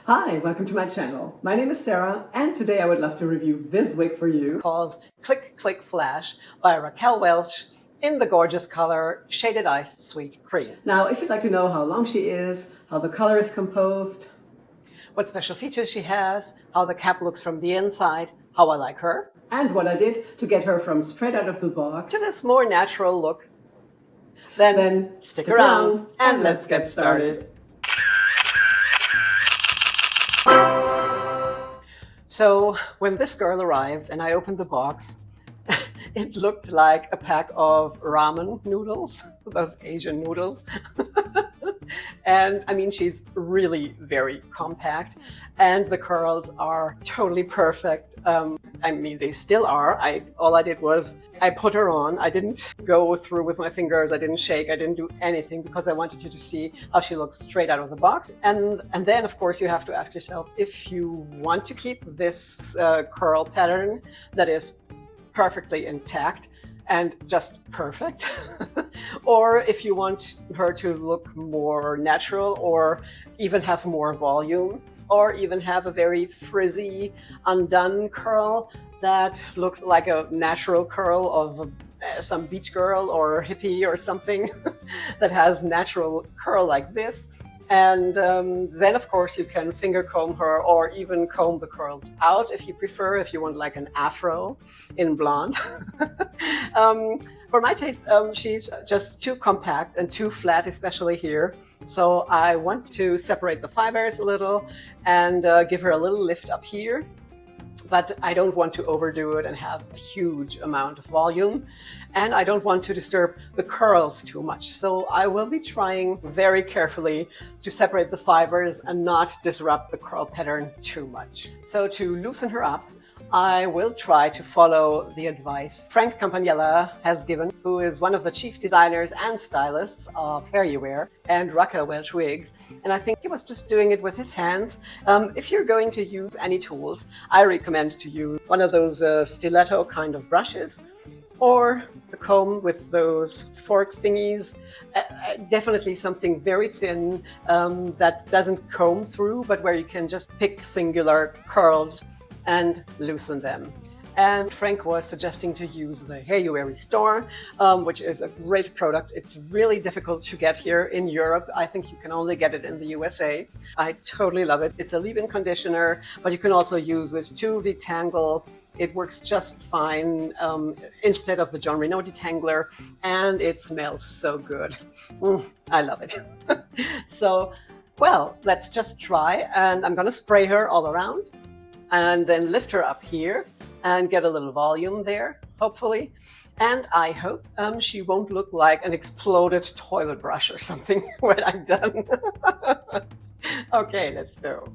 Hi, welcome to my channel. My name is Sarah, and today I would love to review this wig for you. Called Click Click Flash by Raquel Welch in the gorgeous color Shaded Ice Sweet Cream. Now, if you'd like to know how long she is, how the color is composed, what special features she has, how the cap looks from the inside, how I like her, and what I did to get her from straight out of the box to this more natural look, then stick around and let's get started. So when this girl arrived and I opened the box, it looked like a pack of ramen noodles, those Asian noodles. And I mean, she's really very compact and the curls are totally perfect. I mean, they still are. All I did was I put her on. I didn't go through with my fingers. I didn't shake. I didn't do anything because I wanted you to see how she looks straight out of the box. And then, of course, you have to ask yourself if you want to keep this curl pattern that is perfectly intact and just perfect, or if you want her to look more natural or even have more volume, or even have a very frizzy, undone curl that looks like a natural curl of some beach girl or hippie or something that has natural curl like this. And then, of course, you can finger comb her or even comb the curls out if you prefer, if you want like an afro in blonde. For my taste, she's just too compact and too flat, especially here. So I want to separate the fibers a little and give her a little lift up here. But I don't want to overdo it and have a huge amount of volume. And I don't want to disturb the curls too much. So I will be trying very carefully to separate the fibers and not disrupt the curl pattern too much. So to loosen her up, I will try to follow the advice Frank Campanella has given, who is one of the chief designers and stylists of Hair You Wear and Raquel Welch wigs. And I think he was just doing it with his hands. If you're going to use any tools, I recommend to use one of those stiletto kind of brushes, or a comb with those fork thingies. Definitely something very thin that doesn't comb through, but where you can just pick singular curls and loosen them. And Frank was suggesting to use the Hair You Wear Restore, which is a great product. It's really difficult to get here in Europe. I think you can only get it in the USA. I totally love it. It's a leave-in conditioner, but you can also use it to detangle. It works just fine instead of the John Reno detangler, and it smells so good. I love it. So, well, let's just try, and I'm gonna spray her all around and then lift her up here and get a little volume there, hopefully. And I hope she won't look like an exploded toilet brush or something when I'm done. Okay, let's go.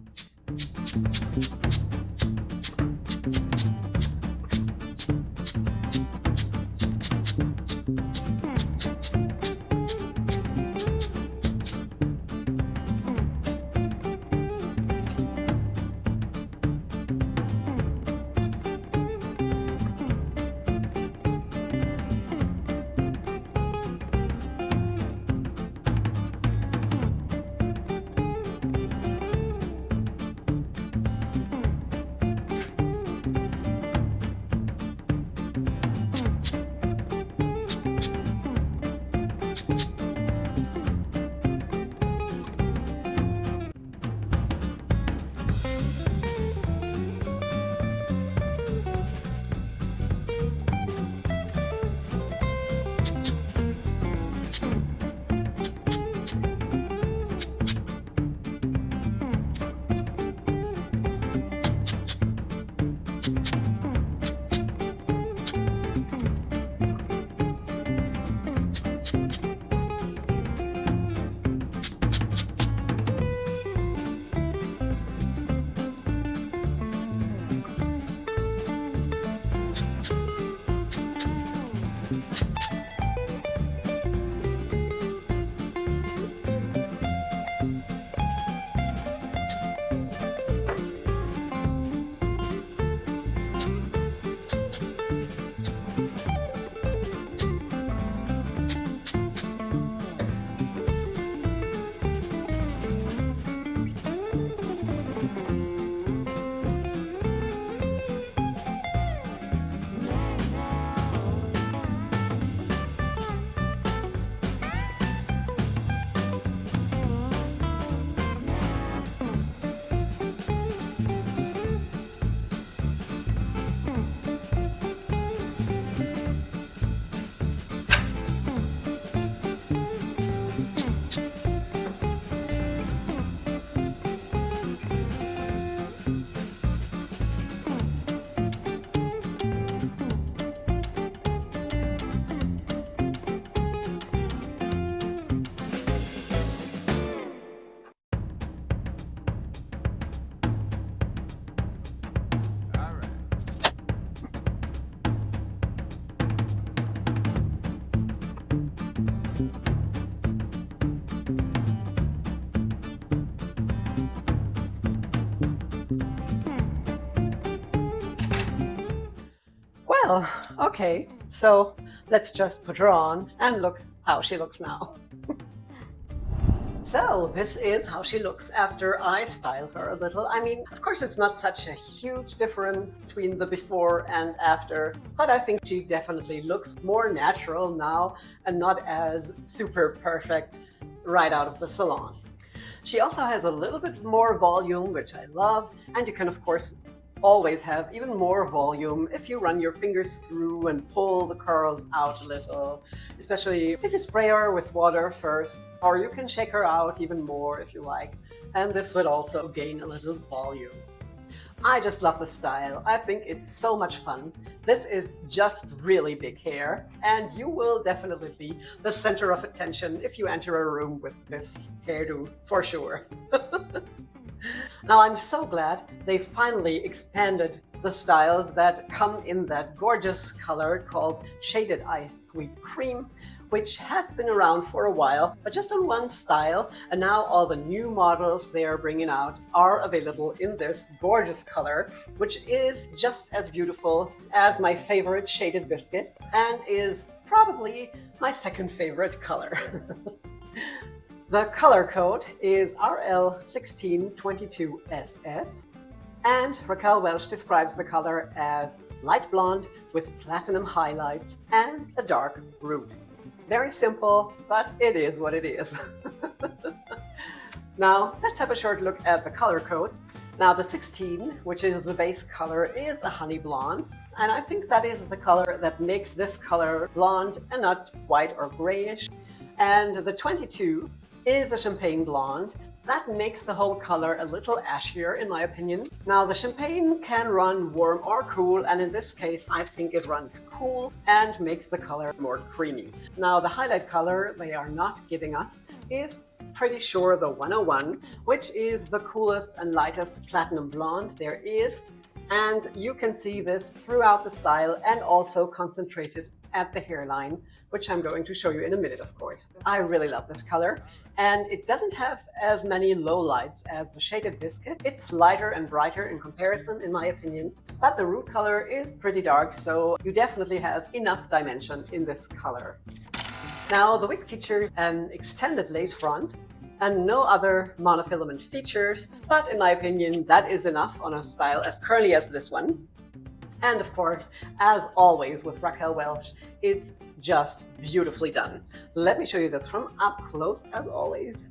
Well, okay, so let's just put her on and look how she looks now. So this is how she looks after I styled her a little. I mean, of course, it's not such a huge difference between the before and after, but I think she definitely looks more natural now and not as super perfect right out of the salon. She also has a little bit more volume, which I love, and you can, of course, always have even more volume if you run your fingers through and pull the curls out a little, especially if you spray her with water first, or you can shake her out even more if you like, and this would also gain a little volume. I just love the style. I think it's so much fun. This is just really big hair, and you will definitely be the center of attention if you enter a room with this hairdo, for sure. Now, I'm so glad they finally expanded the styles that come in that gorgeous color called Shaded Ice Sweet Cream, which has been around for a while, but just on one style. And now all the new models they are bringing out are available in this gorgeous color, which is just as beautiful as my favorite Shaded Biscuit and is probably my second favorite color. The color code is RL1622SS, and Raquel Welch describes the color as light blonde with platinum highlights and a dark root. Very simple, but it is what it is. Now, let's have a short look at the color codes. Now, the 16, which is the base color, is a honey blonde, and I think that is the color that makes this color blonde and not white or grayish. And the 22 is a champagne blonde. That makes the whole color a little ashier, in my opinion. Now, the champagne can run warm or cool, and in this case, I think it runs cool and makes the color more creamy. Now, the highlight color they are not giving us is pretty sure the 101, which is the coolest and lightest platinum blonde there is. And you can see this throughout the style and also concentrated at the hairline, which I'm going to show you in a minute, of course. I really love this color, and it doesn't have as many lowlights as the Shaded Biscuit. It's lighter and brighter in comparison, in my opinion, but the root color is pretty dark, so you definitely have enough dimension in this color. Now, the wig features an extended lace front and no other monofilament features, but in my opinion, that is enough on a style as curly as this one. And of course, as always with Raquel Welch, it's just beautifully done. Let me show you this from up close as always.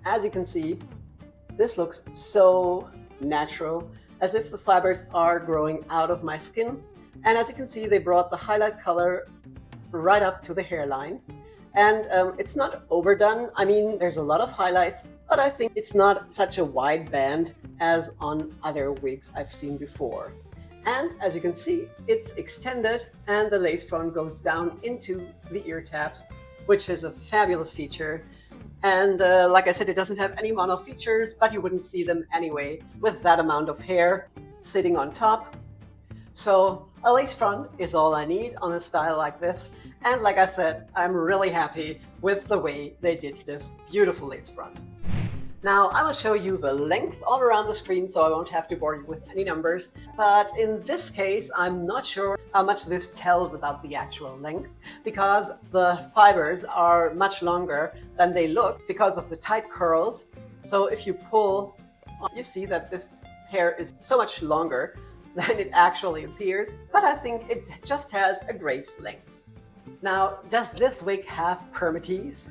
As you can see, this looks so natural, as if the fibers are growing out of my skin. And as you can see, they brought the highlight color right up to the hairline. And it's not overdone. I mean, there's a lot of highlights, but I think it's not such a wide band as on other wigs I've seen before. And as you can see, it's extended and the lace front goes down into the ear tabs, which is a fabulous feature. And like I said, it doesn't have any mono features, but you wouldn't see them anyway with that amount of hair sitting on top. So a lace front is all I need on a style like this. And like I said, I'm really happy with the way they did this beautiful lace front. Now, I will show you the length all around the screen, so I won't have to bore you with any numbers. But in this case, I'm not sure how much this tells about the actual length, because the fibers are much longer than they look because of the tight curls. So if you pull, you see that this hair is so much longer than it actually appears, but I think it just has a great length. Now, does this wig have permatease?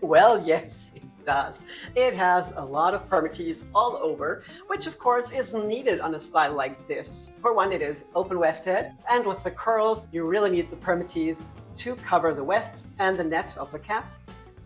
Well, yes, it does. It has a lot of permatease all over, which of course is needed on a style like this. For one, it is open wefted, and with the curls, you really need the permatease to cover the wefts and the net of the cap.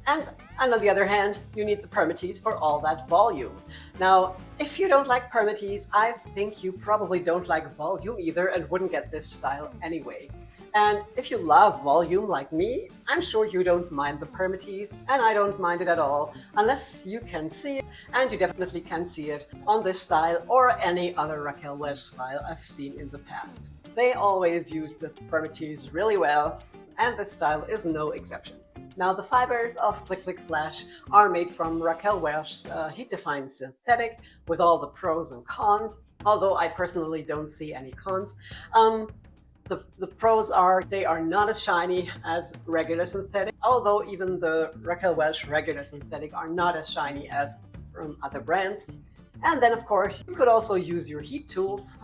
And on the other hand, you need the permatease for all that volume. Now, if you don't like permatease, I think you probably don't like volume either and wouldn't get this style anyway. And if you love volume like me, I'm sure you don't mind the permatease, and I don't mind it at all, unless you can see it, and you definitely can see it on this style or any other Raquel Welch style I've seen in the past. They always use the permatease really well, and this style is no exception. Now, the fibers of Click Click Flash are made from Raquel Welch's heat-defying synthetic with all the pros and cons, although I personally don't see any cons. The pros are they are not as shiny as regular synthetic, although even the Raquel Welch regular synthetic are not as shiny as from other brands. And then, of course, you could also use your heat tools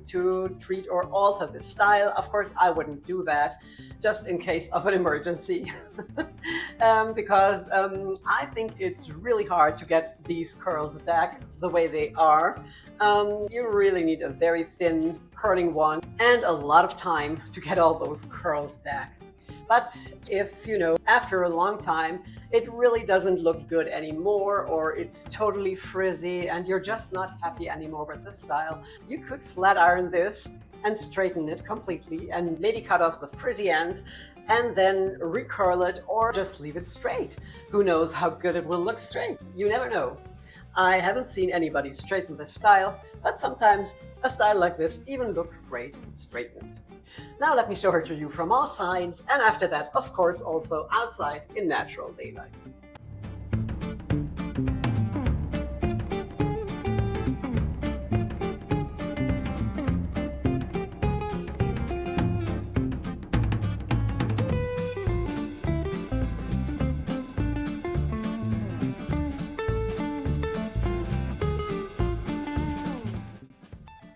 to treat or alter the style. Of course, I wouldn't do that just in case of an emergency because I think it's really hard to get these curls back the way they are. You really need a very thin curling wand and a lot of time to get all those curls back. But if, after a long time, it really doesn't look good anymore, or it's totally frizzy and you're just not happy anymore with the style, you could flat iron this and straighten it completely and maybe cut off the frizzy ends and then recurl it or just leave it straight. Who knows how good it will look straight? You never know. I haven't seen anybody straighten this style, but sometimes a style like this even looks great straightened. Now let me show her to you from all sides, and after that, of course, also outside in natural daylight.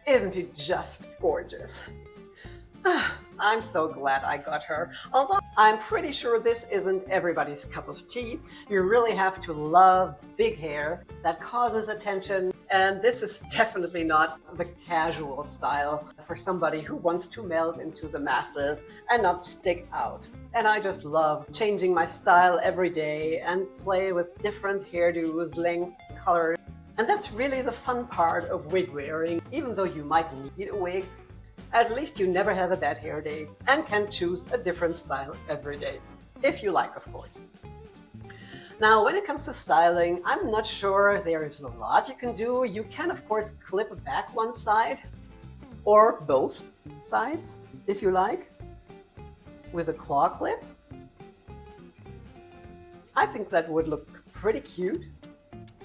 Isn't he just gorgeous? I'm so glad I got her. Although I'm pretty sure this isn't everybody's cup of tea. You really have to love big hair that causes attention. And this is definitely not the casual style for somebody who wants to meld into the masses and not stick out. And I just love changing my style every day and play with different hairdos, lengths, colors. And that's really the fun part of wig wearing. Even though you might need a wig, at least you never have a bad hair day and can choose a different style every day, if you like, of course. Now, when it comes to styling, I'm not sure there is a lot you can do. You can, of course, clip back one side or both sides, if you like, with a claw clip. I think that would look pretty cute.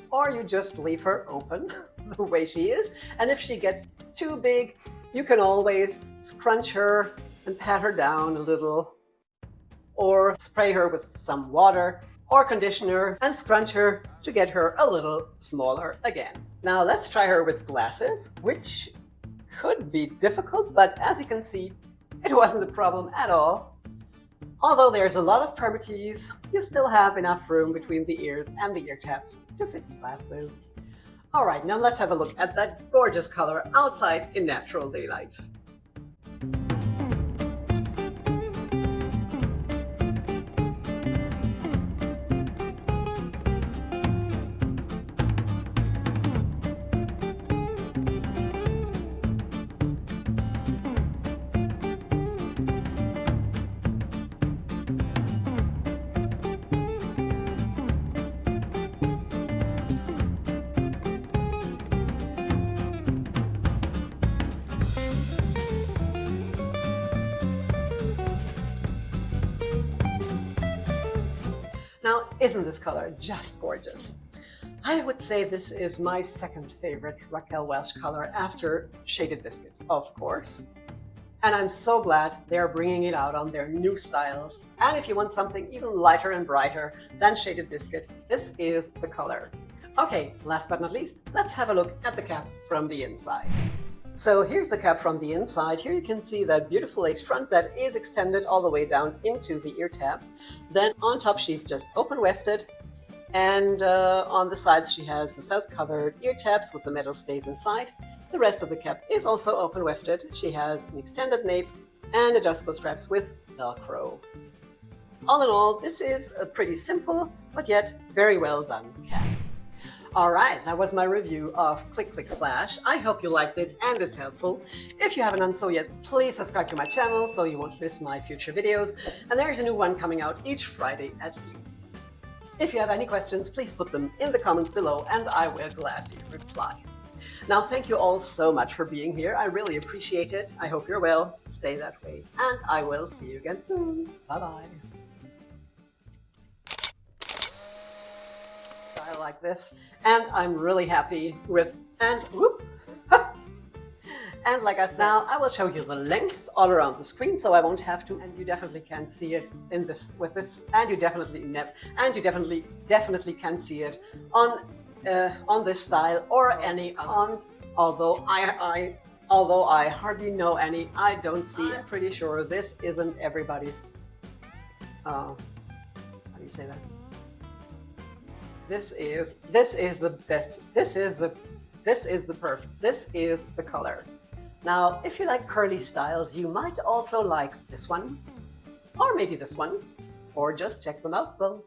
Or you just leave her open the way she is. And if she gets too big, you can always scrunch her and pat her down a little, or spray her with some water or conditioner and scrunch her to get her a little smaller again. Now let's try her with glasses, which could be difficult, but as you can see, it wasn't a problem at all. Although there's a lot of permatease, you still have enough room between the ears and the ear caps to fit glasses. All right, now let's have a look at that gorgeous color outside in natural daylight. Now, isn't this color just gorgeous? I would say this is my second favorite Raquel Welch color after Shaded Biscuit, of course. And I'm so glad they're bringing it out on their new styles. And if you want something even lighter and brighter than Shaded Biscuit, this is the color. Okay, last but not least, let's have a look at the cap from the inside. So here's the cap from the inside. Here you can see that beautiful lace front that is extended all the way down into the ear tab. Then on top she's just open wefted, and on the sides she has the felt covered ear tabs with the metal stays inside. The rest of the cap is also open wefted. She has an extended nape and adjustable straps with Velcro. All in all, this is a pretty simple but yet very well done cap. All right, that was my review of Click Click Flash. I hope you liked it and it's helpful. If you haven't done so yet, please subscribe to my channel so you won't miss my future videos. And there is a new one coming out each Friday at least. If you have any questions, please put them in the comments below and I will gladly reply. Now, thank you all so much for being here. I really appreciate it. I hope you're well. Stay that way. And I will see you again soon. Bye-bye. I like this. And I'm really happy with, and whoop, And like I said, now I will show you the length all around the screen, so I won't have to. And you definitely can see it in this with this, and you definitely can see it on this style or any other. Although I hardly know any, I don't see. I'm pretty sure this isn't everybody's. How do you say that? This is the best. This is the perfect. This is the color. Now, if you like curly styles, you might also like this one, or maybe this one, or just check them out both.